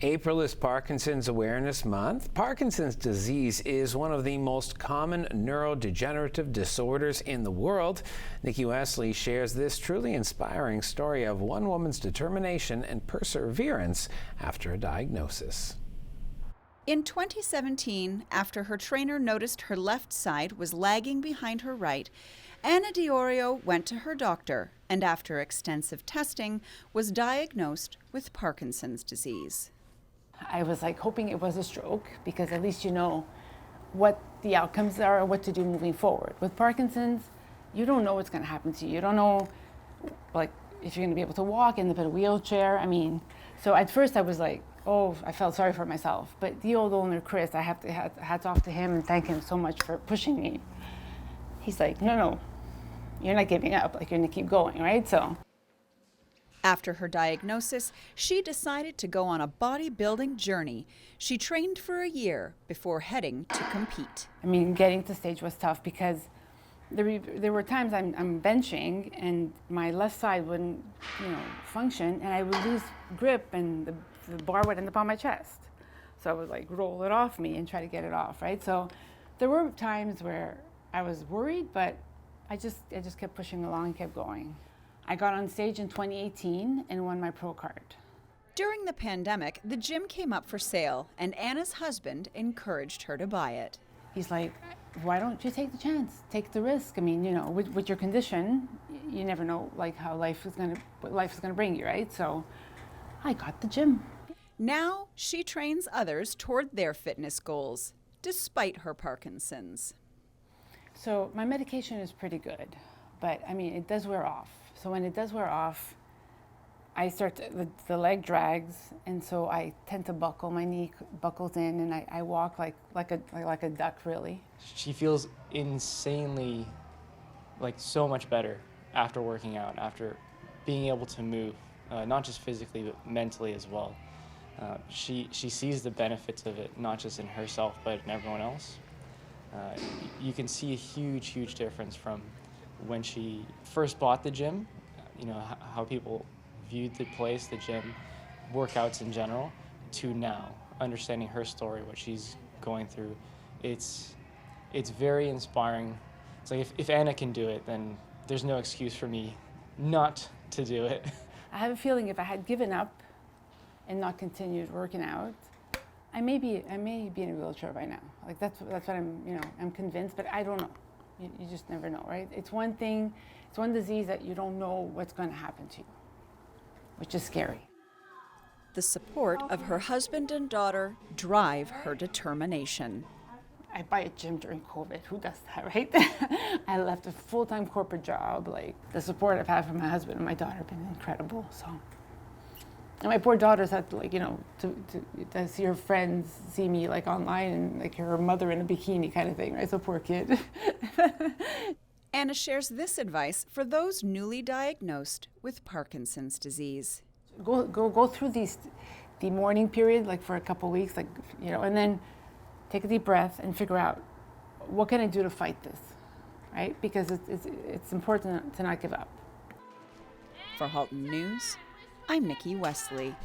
April is Parkinson's Awareness Month. Parkinson's disease is one of the most common neurodegenerative disorders in the world. Nikki Wesley shares this truly inspiring story of one woman's determination and perseverance after a diagnosis. In 2017, after her trainer noticed her left side was lagging behind her right, Anna Diorio went to her doctor and after extensive testing was diagnosed with Parkinson's disease. I was hoping it was a stroke because at least you know what the outcomes are or what to do moving forward. With Parkinson's, you don't know what's going to happen to you. You don't know if you're going to be able to walk, end up in a wheelchair. So at first I was oh, I felt sorry for myself. But the old owner, Chris, I have to hats off to him and thank him so much for pushing me. He's like, no, you're not giving up. You're going to keep going, right? So. After her diagnosis, she decided to go on a bodybuilding journey. She trained for a year before heading to compete. Getting to stage was tough because there were times I'm benching and my left side wouldn't, function, and I would lose grip and the bar would end up on my chest. So I would roll it off me and try to get it off, right? So there were times where I was worried, but I just kept pushing along and kept going. I got on stage in 2018 and won my pro card. During the pandemic, the gym came up for sale, and Anna's husband encouraged her to buy it. He's like, why don't you take the chance, take the risk? With your condition, you never know what life is gonna bring you, right? So I got the gym. Now she trains others toward their fitness goals, despite her Parkinson's. So my medication is pretty good, but it does wear off. So when it does wear off, the leg drags, and so I tend to buckle. My knee buckles in, and I walk like a duck, really. She feels insanely, so much better after working out, after being able to move, not just physically but mentally as well. She sees the benefits of it, not just in herself but in everyone else. You can see a huge difference from when she first bought the gym, how people viewed the place, the gym, workouts in general, to now, understanding her story, what she's going through. It's very inspiring. It's if Anna can do it, then there's no excuse for me not to do it. I have a feeling if I had given up and not continued working out, I may be in a wheelchair by now. That's what I'm convinced, but I don't know. You just never know, right? It's one thing, it's one disease that you don't know what's going to happen to you, which is scary. The support of her husband and daughter drive her determination. I buy a gym during COVID. Who does that, right? I left a full-time corporate job. The support I've had from my husband and my daughter have been incredible. So, and my poor daughter's had to see her friends see me online and her mother in a bikini kind of thing, right? So poor kid. Anna shares this advice for those newly diagnosed with Parkinson's disease. Go through the mourning period, for a couple weeks, and then take a deep breath and figure out what can I do to fight this, right? Because it's important to not give up. For Halton News, I'm Nikki Wesley.